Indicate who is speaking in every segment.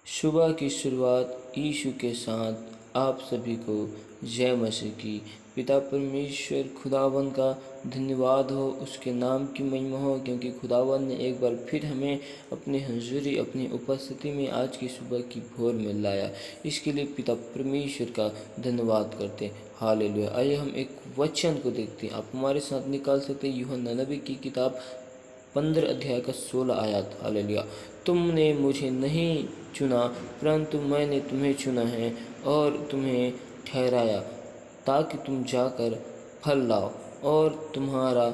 Speaker 1: सुबह की शुरुआत यीशु के साथ आप सभी को जय मसीह की। पिता परमेश्वर खुदावन का धन्यवाद हो, उसके नाम की महिमा हो, क्योंकि खुदावन ने एक बार फिर हमें अपनी हजूरी, अपनी उपस्थिति में आज की सुबह की भोर में लाया। इसके लिए पिता परमेश्वर का धन्यवाद करते हैं। हालेलुया। आइए हम एक वचन को देखते हैं। आप हमारे साथ निकाल सकते हैं यूहन्ना नबी की किताब 15 अध्याय का 16 आयत। हालेलुया। तुमने मुझे नहीं चुना, परंतु मैंने तुम्हें चुना है और तुम्हें ठहराया, ताकि तुम जाकर फल लाओ और तुम्हारा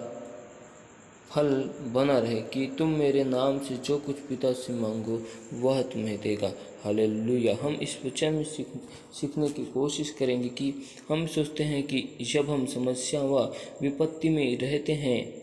Speaker 1: फल बना रहे, कि तुम मेरे नाम से जो कुछ पिता से मांगो वह तुम्हें देगा। हालेलुया। हम इस वचन में सीखने की कोशिश करेंगे कि हम सोचते हैं कि जब हम समस्या व विपत्ति में रहते हैं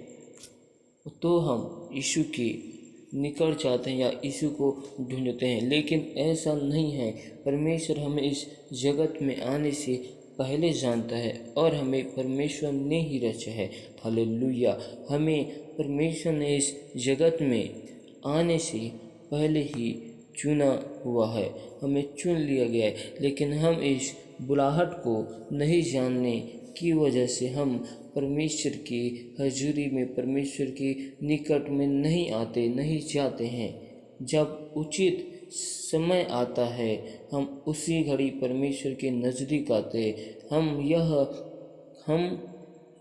Speaker 1: तो हम यीशु के निकट जाते हैं या यीशु को ढूंढते हैं, लेकिन ऐसा नहीं है। परमेश्वर हमें इस जगत में आने से पहले जानता है और हमें परमेश्वर ने ही रचा है। हालेलुया। हमें परमेश्वर ने इस जगत में आने से पहले ही चुना हुआ है, हमें चुन लिया गया है, लेकिन हम इस बुलाहट को नहीं जानने की वजह से हम परमेश्वर की हजूरी में, परमेश्वर के निकट में नहीं आते, नहीं जाते हैं। जब उचित समय आता है हम उसी घड़ी परमेश्वर के नज़दीक आते हैं। हम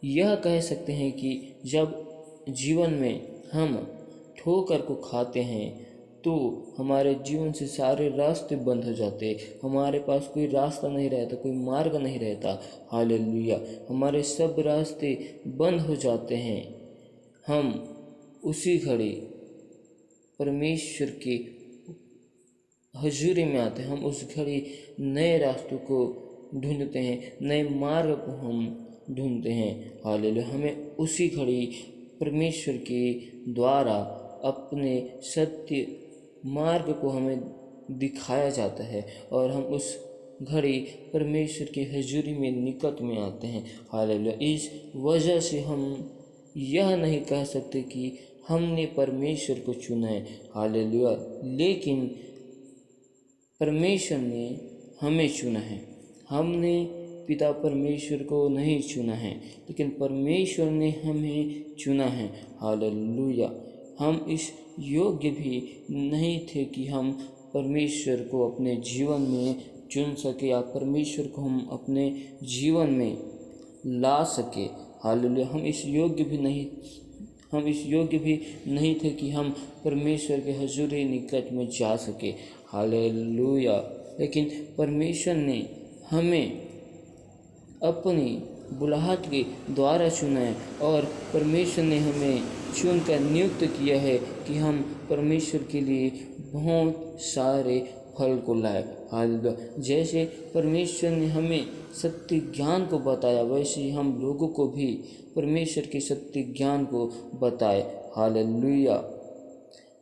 Speaker 1: यह कह सकते हैं कि जब जीवन में हम ठोकर को खाते हैं तो हमारे जीवन से सारे रास्ते बंद हो जाते, हमारे पास कोई रास्ता नहीं रहता, कोई मार्ग नहीं रहता। हालेलुया। हमारे सब रास्ते बंद हो जाते हैं। हम उसी घड़ी परमेश्वर के हजूरी में आते हैं। हम उस घड़ी नए रास्तों को ढूंढते हैं, नए मार्ग को हम ढूंढते हैं। हालेलुया। हमें उसी घड़ी परमेश्वर के द्वारा अपने सत्य मार्ग को हमें दिखाया जाता है और हम उस घड़ी परमेश्वर की हजूरी में निकट में आते हैं। हालेलुया। इस वजह से हम यह नहीं कह सकते कि हमने परमेश्वर को चुना है। हालेलुया। लेकिन परमेश्वर ने हमें चुना है। हमने पिता परमेश्वर को नहीं चुना है, लेकिन परमेश्वर ने हमें चुना है। हालेलुया। हम इस योग्य भी नहीं थे कि हम परमेश्वर को अपने जीवन में चुन सके या परमेश्वर को हम अपने जीवन में ला सके। हालेलुया। हम इस योग्य भी नहीं थे कि हम परमेश्वर के हजूरी निकट में जा सके। हालेलुया। लेकिन परमेश्वर ने हमें अपनी बुलाहट के द्वारा चुना है और परमेश्वर ने हमें चुनकर नियुक्त किया है कि हम परमेश्वर के लिए बहुत सारे फल को लाए। हालेलुया। जैसे परमेश्वर ने हमें सत्य ज्ञान को बताया, वैसे ही हम लोगों को भी परमेश्वर के सत्य ज्ञान को बताए। हालेलुया।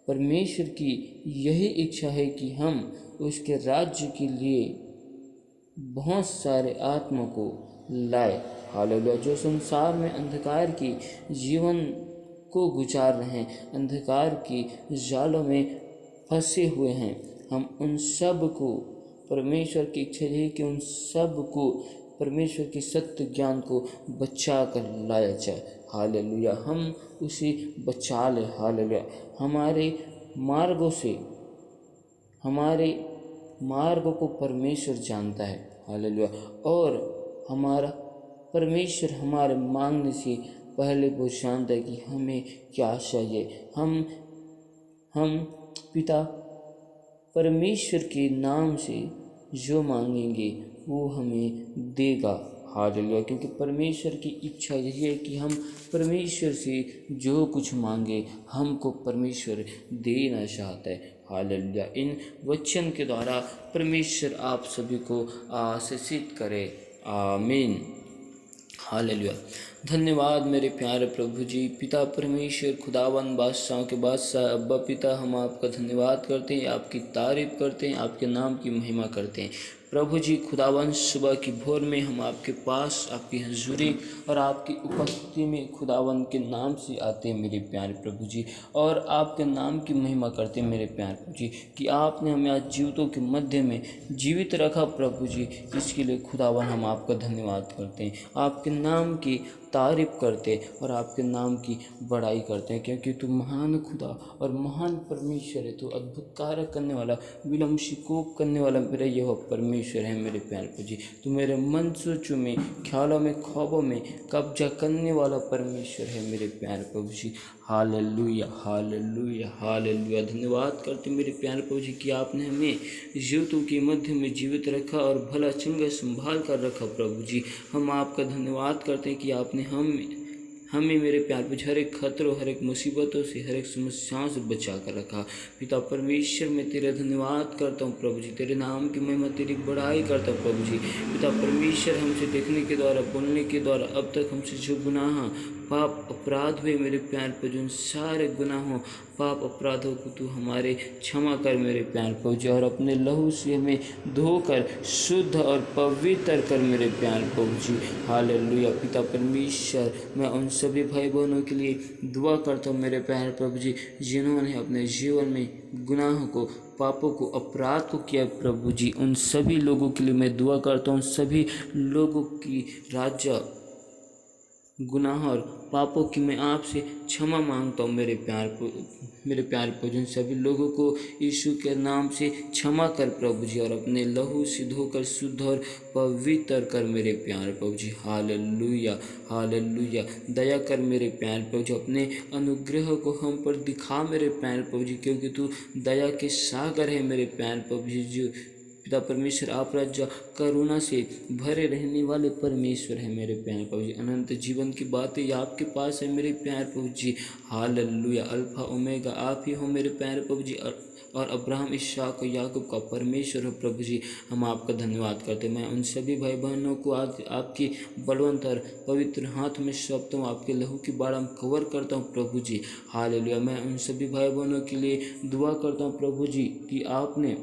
Speaker 1: परमेश्वर की यही इच्छा है कि हम उसके राज्य के लिए बहुत सारे आत्मा को लाए। हालेलुया। जो संसार में अंधकार की जीवन को गुजार रहे हैं, अंधकार की जालों में फंसे हुए हैं, हम उन सब को, परमेश्वर की इच्छा है कि उन सब को परमेश्वर के सत्य ज्ञान को बचा कर लाया जाए। हालेलुया। हम उसे बचा ले। हालेलुया। हमारे मार्गों को परमेश्वर जानता है। हालेलुया। और हमारा परमेश्वर हमारे मांगने से पहले वो जानता है कि हमें क्या चाहिए। हम पिता परमेश्वर के नाम से जो मांगेंगे वो हमें देगा। हालेलुया। क्योंकि परमेश्वर की इच्छा यही है कि हम परमेश्वर से जो कुछ मांगे हमको परमेश्वर देना चाहता है। हालेलुया। इन वचन के द्वारा परमेश्वर आप सभी को आशीषित करे। आमीन। हालेलुया। धन्यवाद मेरे प्यारे प्रभु जी, पिता परमेश्वर खुदावन बादशाहों के बादशाह अब्बा पिता, हम आपका धन्यवाद करते हैं, आपकी तारीफ करते हैं, आपके नाम की महिमा करते हैं। प्रभु जी खुदावन, सुबह की भोर में हम आपके पास आपकी हजूरी और आपकी उपस्थिति में खुदावन के नाम से आते हैं मेरे प्यारे प्रभु जी, और आपके नाम की महिमा करते हैं मेरे प्यारे प्रभु जी, कि आपने हमें आज जीवितों के मध्य में जीवित रखा प्रभु जी। इसके लिए खुदावन हम आपका धन्यवाद करते हैं, आपके नाम की तारीफ करते और आपके नाम की बड़ाई करते हैं, क्योंकि तू महान खुदा और महान परमेश्वर है। तू अद्भुत कार्य करने वाला, विलम्ब शिकोप करने वाला मेरा यह परमेश्वर है मेरे प्यारे प्रभु जी। तू मेरे मन सोचों में, ख्यालों में, ख्वाबों में कब्जा करने वाला परमेश्वर है मेरे प्यारे प्रभु जी। Hallelujah hallelujah hallelujah. धन्यवाद करते मेरे प्यारे प्रभु जी कि आपने हमें जीवितों के मध्य में जीवित रखा और भला चंगा संभाल कर रखा प्रभु जी। हम आपका धन्यवाद करते हैं कि आपने हमें मेरे प्यार पे हर एक खतरों, हर एक मुसीबतों से, हर एक समस्याओं से बचा कर रखा। पिता परमेश्वर, मैं तेरा धन्यवाद करता हूँ प्रभु जी, तेरे नाम की महिमा, तेरी बड़ाई करता हूँ प्रभु जी। पिता परमेश्वर, हमसे देखने के द्वारा, बोलने के द्वारा अब तक हमसे जो गुनाह, पाप, अपराध हुए मेरे प्यार पर, जो सारे गुनाहों, पाप, अपराधों को तू हमारे क्षमा कर मेरे प्यार प्रभु जी, और अपने लहू से हमें धोकर शुद्ध और पवित्र कर मेरे प्यार प्रभु जी। हालेलुया। पिता परमेश्वर, मैं उन सभी भाई बहनों के लिए दुआ करता हूँ मेरे प्यार प्रभु जी, जिन्होंने अपने जीवन में गुनाहों को, पापों को, अपराध को किया प्रभु जी। उन सभी लोगों के लिए मैं दुआ करता हूँ, सभी लोगों की राज्य गुनाह और पापों की मैं आपसे क्षमा मांगता हूँ मेरे प्यार पूजन सभी लोगों को यीशु के नाम से क्षमा कर प्रभु जी, और अपने लहू से धोकर शुद्ध और पवित्र कर मेरे प्यार प्रभु जी। Hallelujah hallelujah. दया कर मेरे प्यार प्रभु जी, अपने अनुग्रह को हम पर दिखा मेरे प्यार प्रभु जी, क्योंकि तू दया के सागर है मेरे प्यार प्रभु जी। जो पिता परमेश्वर, आप राज्य करुणा से भरे रहने वाले परमेश्वर है मेरे प्यारे प्रभु जी। अनंत जीवन की बातें आपके पास है मेरे प्यारे प्रभु जी। हालेलुया। अल्फा ओमेगा आप ही हो मेरे प्यारे प्रभु जी, और अब्राहम, इसहाक और याकूब का परमेश्वर हो प्रभु जी। हम आपका धन्यवाद करते हैं। मैं उन सभी भाई बहनों को आज आपकी बलवंत और पवित्र हाथ में सौंपता हूँ, आपके लहू की बाढ़ में कवर करता हूँ प्रभु जी। हालेलुया। मैं उन सभी भाई बहनों के लिए दुआ करता हूँ प्रभु जी कि आपने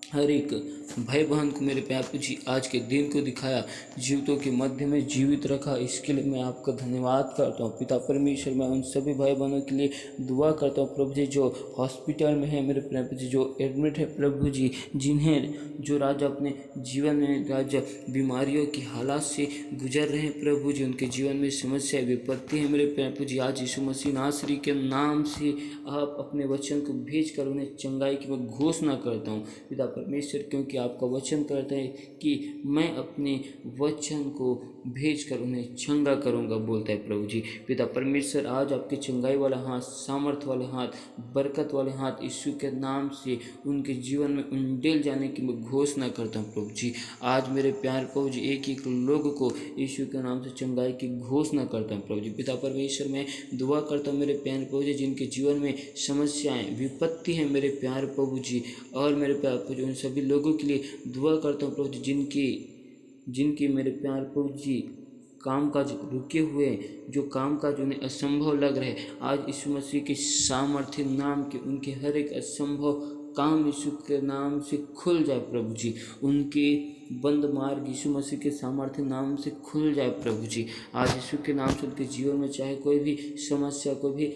Speaker 1: हर एक भाई बहन को मेरे प्यार जी आज के दिन को दिखाया, जीवितों के मध्य में जीवित रखा, इसके लिए मैं आपका धन्यवाद करता हूँ पिता परमेश्वर। मैं उन सभी भाई बहनों के लिए दुआ करता हूँ प्रभु जी, जो हॉस्पिटल में है मेरे प्रभु जी, जो एडमिट है प्रभु जी, जिन्हें जो राजा अपने जीवन में राजा बीमारियों की हालात से गुजर रहे हैं प्रभु जी, उनके जीवन में समस्या विपत्ति है मेरे प्रभु जी। आज यीशु मसीह नासरी के नाम से आप अपने वचन को भेज कर उन्हें चंगाई की मैं घोषणा करता हूँ पिता परमेश्वर, क्योंकि आपका वचन कहता है कि मैं अपने वचन को भेजकर उन्हें चंगा करूंगा, बोलता है प्रभु जी। पिता परमेश्वर, आज आपके चंगाई वाला हाथ, सामर्थ वाले हाथ, बरकत वाले हाथ यीशु के नाम से उनके जीवन में उंडेल जाने की मैं घोषणा करता हूँ प्रभु जी। आज मेरे प्यार प्रभु जी, एक एक लोगों को यीशु के नाम से चंगाई की घोषणा करता हूँ प्रभु जी। पिता परमेश्वर, मैं दुआ करता हूँ मेरे प्यार प्रभु जी, जिनके जीवन में समस्याएं, विपत्ति है मेरे प्यार प्रभु जी, और मेरे प्यार प्रभु जी उन सभी लोगों के लिए दुआ करता हूँ प्रभु जी, जिनकी मेरे प्यार प्रभु जी कामकाज रुके हुए हैं, जो कामकाज उन्हें असंभव लग रहे हैं, आज यीशु मसीह के सामर्थ्य नाम के उनके हर एक असंभव काम यीशु के नाम से खुल जाए प्रभु जी। उनके बंद मार्ग यीशु मसीह के सामर्थ्य नाम से खुल जाए प्रभु जी। आज यीशु के नाम से उनके जीवन में चाहे कोई भी समस्या, कोई भी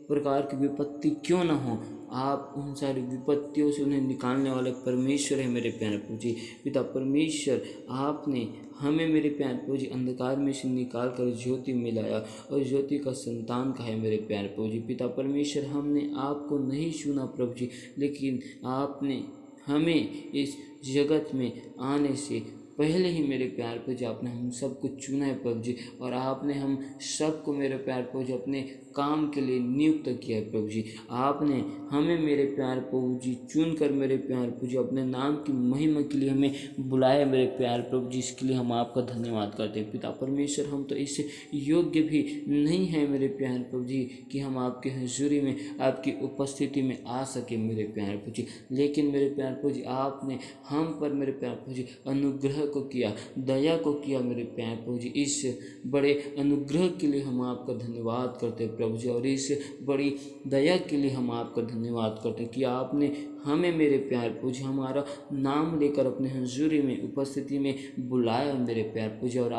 Speaker 1: प्रकार की विपत्ति क्यों ना हो, आप उन सारी विपत्तियों से उन्हें निकालने वाले परमेश्वर है मेरे प्यारे प्रभु जी। पिता परमेश्वर, आपने हमें मेरे प्यारे प्रभु जी अंधकार में से निकाल कर ज्योति मिलाया, और ज्योति का संतान का है मेरे प्यारे प्रभु जी। पिता परमेश्वर, हमने आपको नहीं सुना प्रभु जी, लेकिन आपने हमें इस जगत में आने से पहले ही मेरे प्यार प्रभु जी आपने हम सबको चुना है प्रभु जी, और आपने हम सबको मेरे प्यार प्रभु जी अपने काम के लिए नियुक्त किया है प्रभु जी। आपने हमें मेरे प्यार प्रभु जी चुनकर मेरे प्यार प्रभु जी अपने नाम की महिमा के लिए हमें बुलाया मेरे प्यार प्रभु जी, इसके लिए हम आपका धन्यवाद करते हैं पिता परमेश्वर। हम तो इससे योग्य भी नहीं है मेरे प्यार प्रभु जी कि हम आपके हजूरी में, आपकी उपस्थिति में आ सके मेरे प्यार प्रभु जी, लेकिन मेरे प्यार प्रभु जी आपने हम पर मेरे प्यार प्रभु जी अनुग्रह अनुग्रह को किया, दया को किया मेरे प्यारे प्रभु जी। इस बड़े अनुग्रह के लिए हम आपका धन्यवाद करते हैं प्रभु जी, और इस बड़ी दया के लिए हम आपका धन्यवाद करते हैं कि आपने हमें मेरे प्यार प्रभु जी हमारा नाम लेकर अपने हजूरी में उपस्थिति में बुलाया मेरे प्यार प्रभु जी, और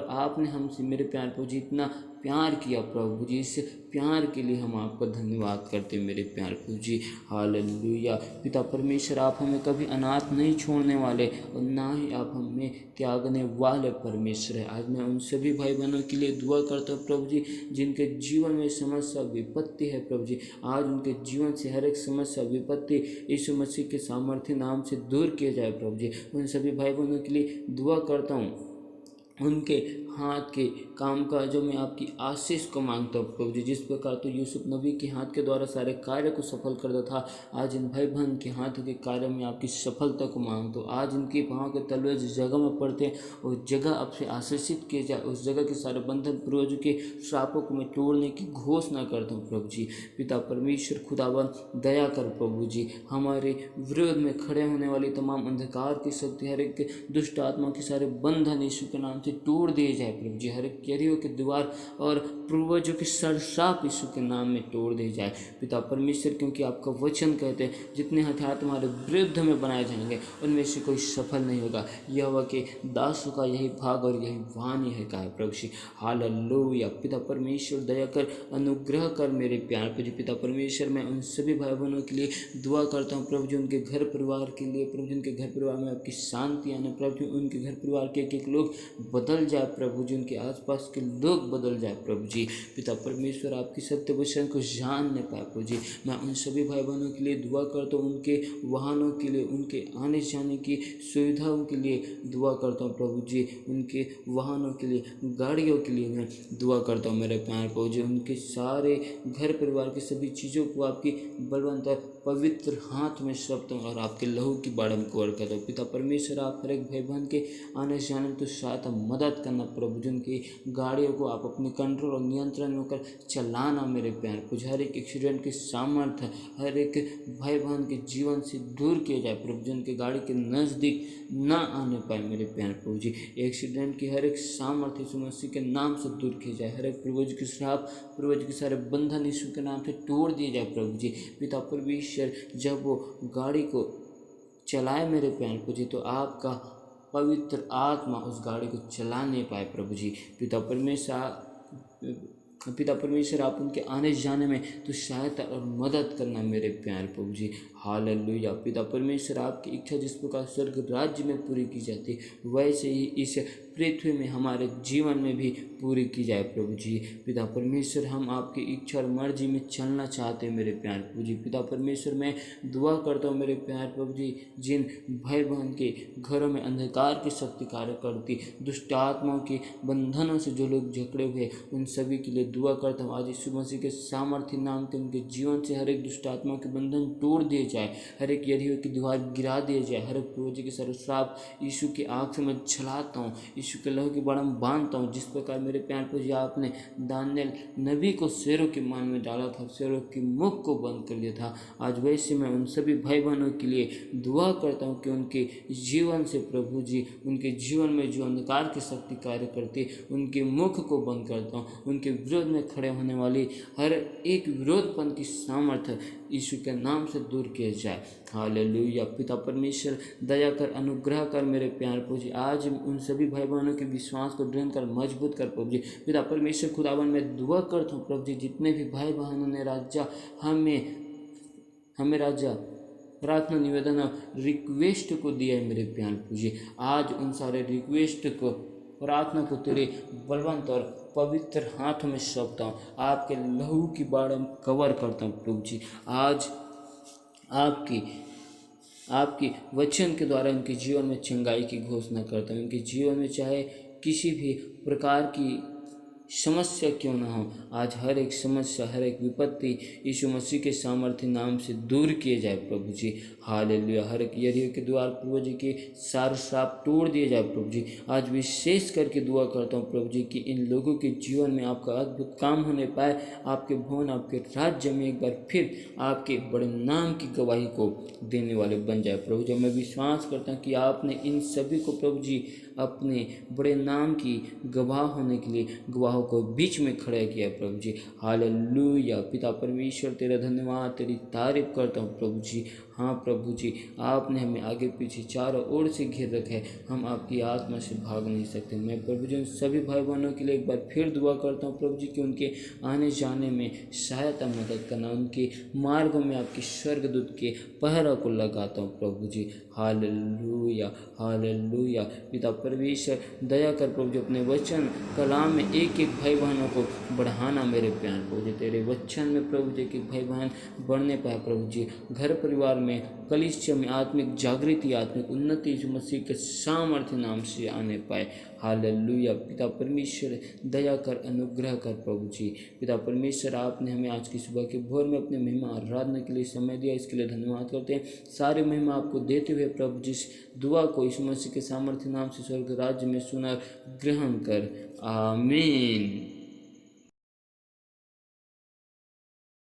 Speaker 1: आपने हमसे मेरे प्यार प्रभु जी इतना प्यार किया प्रभु जी। इस प्यार के लिए हम आपका धन्यवाद करते हैं मेरे प्यार प्रभु जी। हालेलुया। पिता परमेश्वर, आप हमें कभी अनाथ नहीं छोड़ने वाले और ना ही आप हमें त्यागने वाले परमेश्वर है। आज मैं उन सभी भाई बहनों के लिए दुआ करता हूँ प्रभु जी जिनके जीवन में समस्या विपत्ति है प्रभु जी। आज उनके जीवन से हर एक समस्या विपत्ति यीशु मसीह के सामर्थ्य नाम से दूर किया जाए प्रभु जी। उन सभी भाई बहनों के लिए दुआ करता हूँ, उनके हाथ के कामकाजों में आपकी आशीष को मांगता हूँ प्रभु जी। जिस प्रकार तो यूसुफ नबी के हाथ के द्वारा सारे कार्य को सफल करता था, आज इन भाई बहन के हाथ के कार्य में आपकी सफलता को मांगता हूँ। आज इनके पाँव के तलवे जिस जगह में पड़ते हैं उस जगह आपसे आशीषित किए जाए, उस जगह के सारे बंधन पूर्वजों के श्रापों को मैं तोड़ने की घोषणा करता हूँ प्रभु जी। पिता परमेश्वर खुदावन दया कर प्रभु जी, हमारे विरोध में खड़े होने वाली तमाम अंधकार की शक्ति, हर एक दुष्ट आत्मा के सारे बंधन यीशु के नाम से तोड़ दिए जाए प्रभु जी। हर एक यरीहो के द्वार और पूर्वजों के सरसाप यीशु के नाम में तोड़ दिए जाए पिता परमेश्वर, क्योंकि आपका वचन कहते हैं जितने हथियार तुम्हारे विरुद्ध में बनाए जाएंगे उनमें से कोई सफल नहीं होगा। यहोवा के दासों का यही भाग और यही वाणी है कहा प्रभु जी। हालेलुया। पिता परमेश्वर दया कर, अनुग्रह कर मेरे प्यार प्रभु जी। पिता परमेश्वर, मैं उन सभी भाई बहनों के लिए दुआ करता हूँ प्रभु जी, उनके घर परिवार के लिए प्रभु जी। उनके घर परिवार में आपकी शांति आने प्रभु जी। उनके घर परिवार के एक लोग बदल जाए प्रभु जी, उनके आसपास के लोग बदल जाए प्रभु जी। पिता परमेश्वर, आपकी सत्य वचन को जानने पाए प्रभु जी। मैं उन सभी भाई बहनों के लिए दुआ करता हूँ, उनके वाहनों के लिए, उनके आने जाने की सुविधाओं के लिए दुआ करता हूँ प्रभु जी। उनके वाहनों के लिए, गाड़ियों के लिए मैं दुआ करता हूँ मेरे प्यार प्रभु जी। उनके सारे घर परिवार की सभी चीज़ों को आपकी बलवंत और पवित्र हाथ में सौंपता हूँ और आपके लहू की बाड़म को और करता हूँ। पिता परमेश्वर, आप हर एक भाई बहन के आने जाने तो सहायता मदद करना प्रभु जी। उनकी गाड़ियों को आप अपने कंट्रोल और नियंत्रण में होकर चलाना मेरे प्यार प्रभु जी। हर एक एक्सीडेंट के सामर्थ्य हर एक भाई बहन के जीवन से दूर किया जाए प्रभु जी। उनके गाड़ी के नज़दीक ना आने पाए मेरे प्यार प्रभु जी। एक्सीडेंट की हर एक सामर्थ्य यीशु मसीह के नाम से दूर किया जाए। हर एक पूर्वज के श्राप, पूर्वज के सारे बंधन यीशु के नाम से तोड़ दिए जाए प्रभु जी। पिता परमेश्वर, जब वो गाड़ी को चलाए मेरे प्यार प्रभु जी तो आपका पवित्र आत्मा उस गाड़ी को चला नहीं पाए प्रभु जी। पिता परमेश्वर, आप उनके आने जाने में तो सहायता और मदद करना मेरे प्यार प्रभु जी। हालेलुया। पिता परमेश्वर, आपकी इच्छा जिस प्रकार स्वर्ग राज्य में पूरी की जाती वैसे ही इस पृथ्वी में हमारे जीवन में भी पूरी की जाए प्रभु जी। पिता परमेश्वर, हम आपकी इच्छा और मर्जी में चलना चाहते हैं मेरे प्यार प्रभु जी। पिता परमेश्वर, मैं दुआ करता हूँ मेरे प्यार प्रभु जी, जिन भाई बहन के घरों में अंधकार की शक्ति कार्य करती, दुष्ट आत्माओं के बंधनों से जो लोग जकड़े हुए, उन सभी के लिए दुआ करता हूँ आज यीशु मसीह के सामर्थ्य नाम के उनके जीवन से हर एक दुष्ट आत्माओं के बंधन तोड़ दिए जाए, हर एक यरीहो की दीवार गिरा दिए जाए, हर एक पूर्वज के सारे श्राप यीशु की आँख से मैं छलाता हूँ, यीशु के लहू की बाड़म बांधता हूँ। जिस प्रकार मेरे प्यार प्रभु जी आपने दानियेल नबी को शेरों के मान में डाला था, शेरों के मुख को बंद कर दिया था, आज वैसे मैं उन सभी भाई बहनों के लिए दुआ करता हूँ कि उनके जीवन से प्रभु जी, उनके जीवन में जो अंधकार की शक्ति कार्य करती उनके मुख को बंद करता हूँ। उनके विरोध में खड़े होने वाली हर एक विरोधपन की सामर्थ्य यीशु के नाम से दूर किया जाए। हालेलुया। पिता परमेश्वर, दया कर, अनुग्रह कर मेरे प्यार प्रभु जी। आज उन सभी भाई बहनों के विश्वास को दृढ़ कर, मजबूत कर प्रभु जी। पिता परमेश्वर खुदावन, मैं दुआ करता हूँ प्रभु जी, जितने भी भाई बहनों ने राजा हमें राजा प्रार्थना, निवेदन और रिक्वेस्ट को दिया है मेरे प्यार प्रभु जी, आज उन सारे रिक्वेस्ट को, प्रार्थना को तेरे बलवंत और पवित्र हाथों में सौंपता हूँ। आपके लहू की बाड़म कवर करता हूँ प्रभु जी। आज आपकी वचन के द्वारा उनके जीवन में चंगाई की घोषणा करता हूँ। उनके जीवन में चाहे किसी भी प्रकार की समस्या क्यों ना हो, आज हर एक समस्या, हर एक विपत्ति यीशु मसीह के सामर्थ्य नाम से दूर किए जाए प्रभु जी। हालेलुया। हर एक यरीहो के द्वार प्रभु जी के सारे श्राप तोड़ दिए जाए प्रभु जी। आज विशेष करके दुआ करता हूँ प्रभु जी कि इन लोगों के जीवन में आपका अद्भुत काम होने पाए, आपके भवन, आपके राज्य में एक बार फिर आपके बड़े नाम की गवाही को देने वाले बन जाए प्रभु जी। मैं विश्वास करता हूँ कि आपने इन सभी को प्रभु जी अपने बड़े नाम की गवाह होने के लिए गवाहों को बीच में खड़ा किया प्रभु जी। हालेलुया। पिता परमेश्वर तेरा धन्यवाद, तेरी तारीफ करता हूँ प्रभु जी। हाँ प्रभु जी, आपने हमें आगे पीछे चारों ओर से घेर रखा है, हम आपकी आत्मा से भाग नहीं सकते। मैं प्रभु जी उन सभी भाई बहनों के लिए एक बार फिर दुआ करता हूँ प्रभु जी कि उनके आने जाने में सहायता मदद करना, उनके मार्गों में आपके स्वर्गदूत के पहरा को लगाता हूँ प्रभु जी। Hallelujah, hallelujah. पिता परमेश्वर दया कर प्रभु जी, अपने वचन कलाम में एक एक भाई बहनों को बढ़ाना मेरे प्यार प्रभु जी। तेरे वचन में प्रभु जी के भाई बहन बढ़ने पाए प्रभु जी। घर परिवार में, कलीसिया में आत्मिक जागृति, आत्मिक उन्नति यीशु मसीह के सामर्थ्य नाम से आने पाए। हालेलुया। पिता परमेश्वर दया कर, अनुग्रह कर प्रभु जी। पिता परमेश्वर आपने हमें आज की सुबह के भोर में अपने महिमा आराधना के लिए समय दिया, इसके लिए धन्यवाद करते हैं। सारे महिमा आपको देते हुए प्रभु जिस दुआ को यीशु मसीह के सामर्थ्य नाम से स्वर्ग राज्य में सुना ग्रहण कर। आमीन।